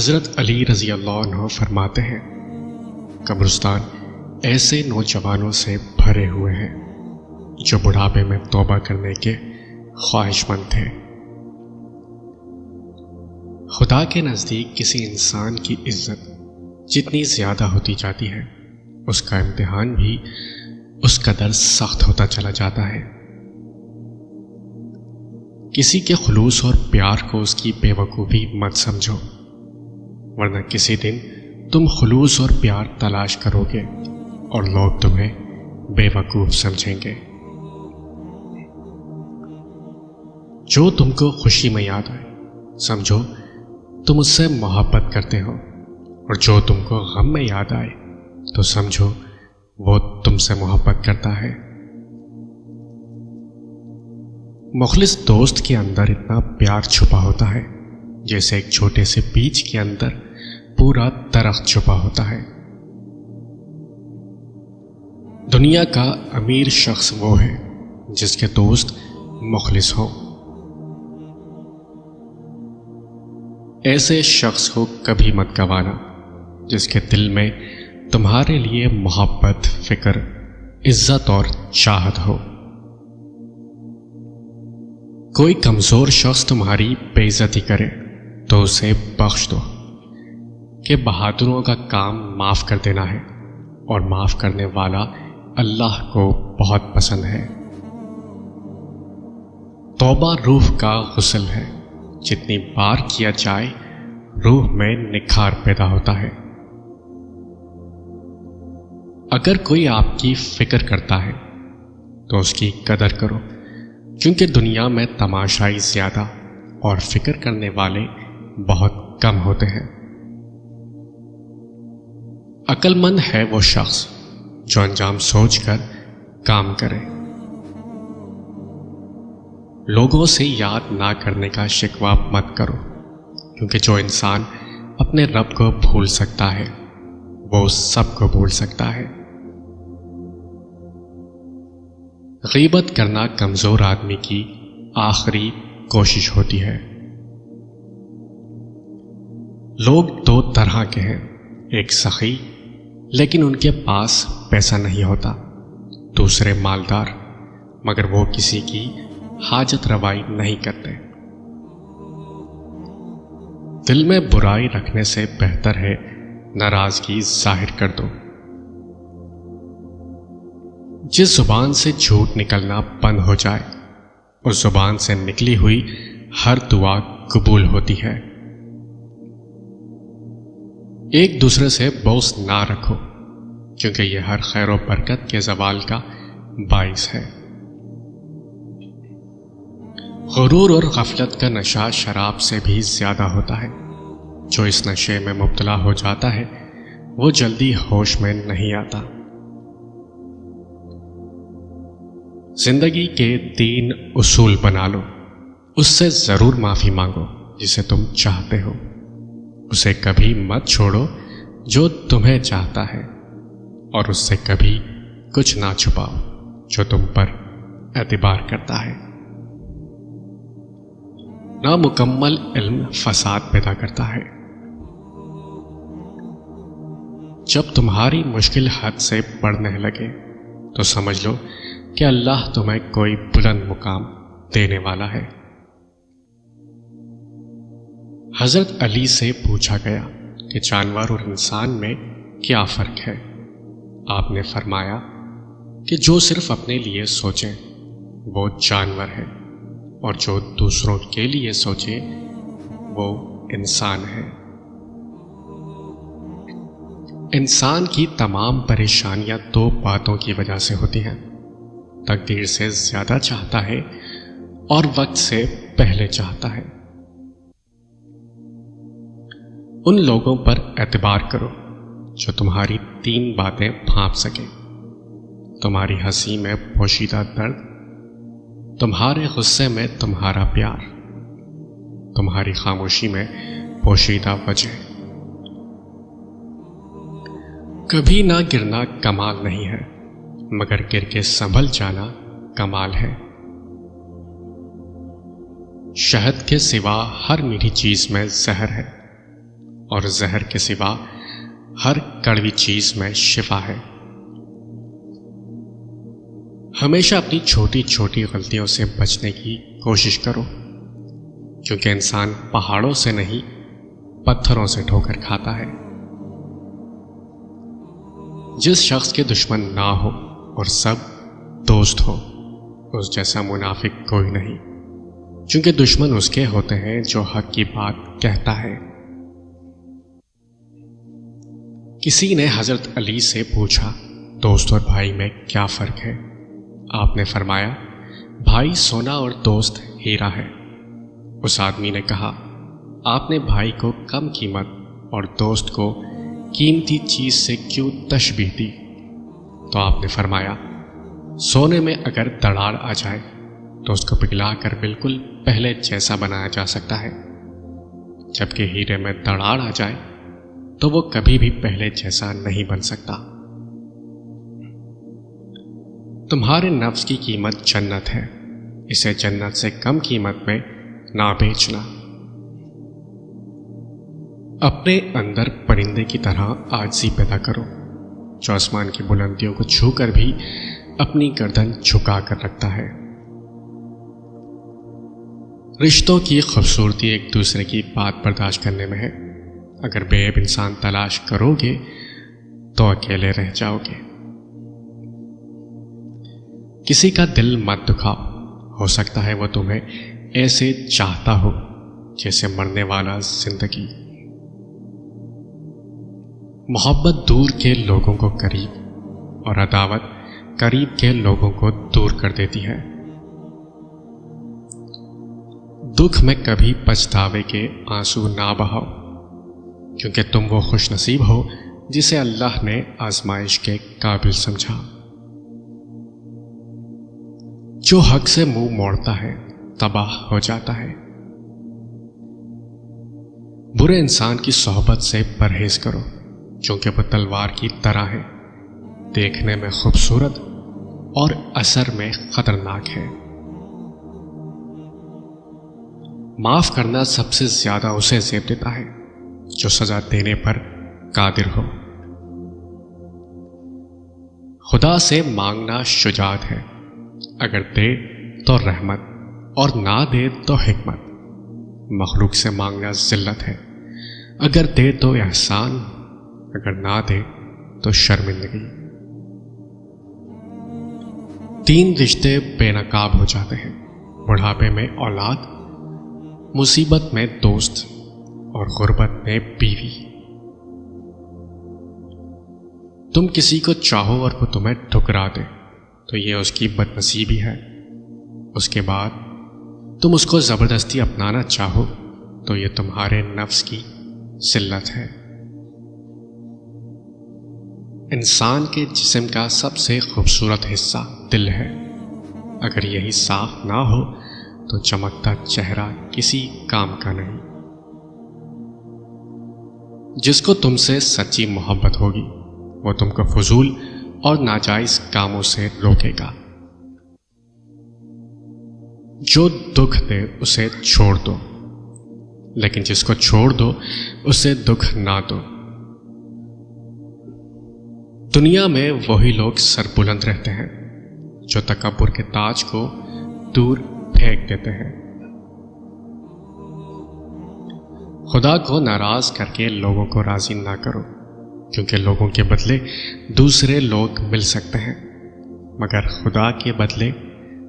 حضرت علی رضی اللہ عنہ فرماتے ہیں، قبرستان ایسے نوجوانوں سے بھرے ہوئے ہیں جو بڑھاپے میں توبہ کرنے کے خواہش مند تھے۔ خدا کے نزدیک کسی انسان کی عزت جتنی زیادہ ہوتی جاتی ہے، اس کا امتحان بھی اس قدر سخت ہوتا چلا جاتا ہے۔ کسی کے خلوص اور پیار کو اس کی بے وقوفی مت سمجھو، ورنہ کسی دن تم خلوص اور پیار تلاش کرو گے اور لوگ تمہیں بے وقوف سمجھیں گے۔ جو تم کو خوشی میں یاد آئے سمجھو تم اس سے محبت کرتے ہو، اور جو تم کو غم میں یاد آئے تو سمجھو وہ تم سے محبت کرتا ہے۔ مخلص دوست کے اندر اتنا پیار چھپا ہوتا ہے جیسے ایک چھوٹے سے بیج کے اندر پورا درخت چھپا ہوتا ہے۔ دنیا کا امیر شخص وہ ہے جس کے دوست مخلص ہوں۔ ایسے شخص کو کبھی مت گوانا جس کے دل میں تمہارے لیے محبت، فکر، عزت اور چاہت ہو۔ کوئی کمزور شخص تمہاری بے عزتی کرے تو اسے بخش دو، کہ بہادروں کا کام معاف کر دینا ہے، اور معاف کرنے والا اللہ کو بہت پسند ہے۔ توبہ روح کا غسل ہے، جتنی بار کیا جائے روح میں نکھار پیدا ہوتا ہے۔ اگر کوئی آپ کی فکر کرتا ہے تو اس کی قدر کرو، کیونکہ دنیا میں تماشائی زیادہ اور فکر کرنے والے بہت کم ہوتے ہیں۔ عقل مند ہے وہ شخص جو انجام سوچ کر کام کرے۔ لوگوں سے یاد نہ کرنے کا شکوہ مت کرو، کیونکہ جو انسان اپنے رب کو بھول سکتا ہے وہ سب کو بھول سکتا ہے۔ غیبت کرنا کمزور آدمی کی آخری کوشش ہوتی ہے۔ لوگ دو طرح کے ہیں، ایک سخی لیکن ان کے پاس پیسہ نہیں ہوتا، دوسرے مالدار مگر وہ کسی کی حاجت روائی نہیں کرتے۔ دل میں برائی رکھنے سے بہتر ہے ناراضگی ظاہر کر دو۔ جس زبان سے جھوٹ نکلنا بند ہو جائے، اس زبان سے نکلی ہوئی ہر دعا قبول ہوتی ہے۔ ایک دوسرے سے بغض نہ رکھو، کیونکہ یہ ہر خیر و برکت کے زوال کا باعث ہے۔ غرور اور غفلت کا نشہ شراب سے بھی زیادہ ہوتا ہے۔ جو اس نشے میں مبتلا ہو جاتا ہے وہ جلدی ہوش میں نہیں آتا۔ زندگی کے 3 اصول بنا لو، اس سے ضرور معافی مانگو جسے تم چاہتے ہو، اسے کبھی مت چھوڑو جو تمہیں چاہتا ہے، اور اس سے کبھی کچھ نہ چھپاؤ جو تم پر اعتبار کرتا ہے۔ نامکمل علم فساد پیدا کرتا ہے۔ جب تمہاری مشکل حد سے بڑھنے لگے تو سمجھ لو کہ اللہ تمہیں کوئی بلند مقام دینے والا ہے۔ حضرت علی سے پوچھا گیا کہ جانور اور انسان میں کیا فرق ہے؟ آپ نے فرمایا کہ جو صرف اپنے لیے سوچے وہ جانور ہے، اور جو دوسروں کے لیے سوچے وہ انسان ہے۔ انسان کی تمام پریشانیاں 2 باتوں کی وجہ سے ہوتی ہیں: تقدیر سے زیادہ چاہتا ہے اور وقت سے پہلے چاہتا ہے۔ ان لوگوں پر اعتبار کرو جو تمہاری 3 باتیں بھانپ سکیں: تمہاری ہنسی میں پوشیدہ درد، تمہارے غصے میں تمہارا پیار، تمہاری خاموشی میں پوشیدہ وجہ۔ کبھی نہ گرنا کمال نہیں ہے، مگر گر کے سنبھل جانا کمال ہے۔ شہد کے سوا ہر میٹھی چیز میں زہر ہے، اور زہر کے سوا ہر کڑوی چیز میں شفا ہے۔ ہمیشہ اپنی چھوٹی چھوٹی غلطیوں سے بچنے کی کوشش کرو، کیونکہ انسان پہاڑوں سے نہیں پتھروں سے ٹھوکر کھاتا ہے۔ جس شخص کے دشمن نہ ہو اور سب دوست ہو، اس جیسا منافق کوئی نہیں، کیونکہ دشمن اس کے ہوتے ہیں جو حق کی بات کہتا ہے۔ کسی نے حضرت علی سے پوچھا، دوست اور بھائی میں کیا فرق ہے؟ آپ نے فرمایا، بھائی سونا اور دوست ہیرا ہے۔ اس آدمی نے کہا، آپ نے بھائی کو کم قیمت اور دوست کو قیمتی چیز سے کیوں تشبیہ دی؟ تو آپ نے فرمایا، سونے میں اگر دراڑ آ جائے تو اس کو پگھلا کر بالکل پہلے جیسا بنایا جا سکتا ہے، جبکہ ہیرے میں دراڑ آ جائے تو وہ کبھی بھی پہلے جیسا نہیں بن سکتا۔ تمہارے نفس کی قیمت جنت ہے، اسے جنت سے کم قیمت میں نہ بیچنا۔ اپنے اندر پرندے کی طرح عاجزی پیدا کرو، جو آسمان کی بلندیوں کو چھو کر بھی اپنی گردن جھکا کر رکھتا ہے۔ رشتوں کی خوبصورتی ایک دوسرے کی بات برداشت کرنے میں ہے۔ اگر بے عیب انسان تلاش کرو گے تو اکیلے رہ جاؤ گے۔ کسی کا دل مت دکھاؤ، ہو سکتا ہے وہ تمہیں ایسے چاہتا ہو جیسے مرنے والا زندگی۔ محبت دور کے لوگوں کو قریب اور عداوت قریب کے لوگوں کو دور کر دیتی ہے۔ دکھ میں کبھی پچھتاوے کے آنسو نہ بہاؤ، کیونکہ تم وہ خوش نصیب ہو جسے اللہ نے آزمائش کے قابل سمجھا۔ جو حق سے منہ موڑتا ہے تباہ ہو جاتا ہے۔ برے انسان کی صحبت سے پرہیز کرو، کیونکہ وہ تلوار کی طرح ہے، دیکھنے میں خوبصورت اور اثر میں خطرناک ہے۔ معاف کرنا سب سے زیادہ اسے زیب دیتا ہے جو سزا دینے پر قادر ہو۔ خدا سے مانگنا شجاعت ہے، اگر دے تو رحمت اور نہ دے تو حکمت۔ مخلوق سے مانگنا ذلت ہے، اگر دے تو احسان، اگر نہ دے تو شرمندگی۔ 3 رشتے بے نقاب ہو جاتے ہیں، بڑھاپے میں اولاد، مصیبت میں دوست اور غربت میں بیوی۔ تم کسی کو چاہو اور وہ تمہیں ٹھکرا دے تو یہ اس کی بد نصیبی ہے، اس کے بعد تم اس کو زبردستی اپنانا چاہو تو یہ تمہارے نفس کی ذلت ہے۔ انسان کے جسم کا سب سے خوبصورت حصہ دل ہے، اگر یہی صاف نہ ہو تو چمکتا چہرہ کسی کام کا نہیں۔ جس کو تم سے سچی محبت ہوگی وہ تم کو فضول اور ناجائز کاموں سے روکے گا۔ جو دکھ دے اسے چھوڑ دو، لیکن جس کو چھوڑ دو اسے دکھ نہ دو۔ دنیا میں وہی لوگ سر بلند رہتے ہیں جو تکبر کے تاج کو دور پھینک دیتے ہیں۔ خدا کو ناراض کر کے لوگوں کو راضی نہ کرو، کیونکہ لوگوں کے بدلے دوسرے لوگ مل سکتے ہیں، مگر خدا کے بدلے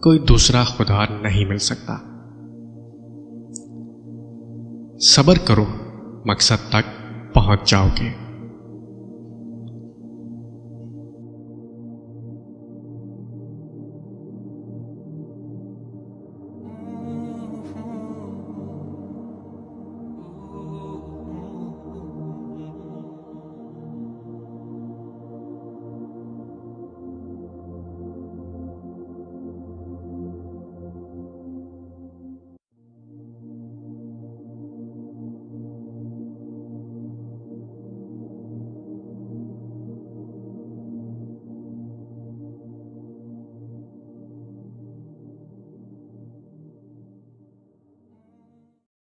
کوئی دوسرا خدا نہیں مل سکتا۔ صبر کرو، مقصد تک پہنچ جاؤ گے۔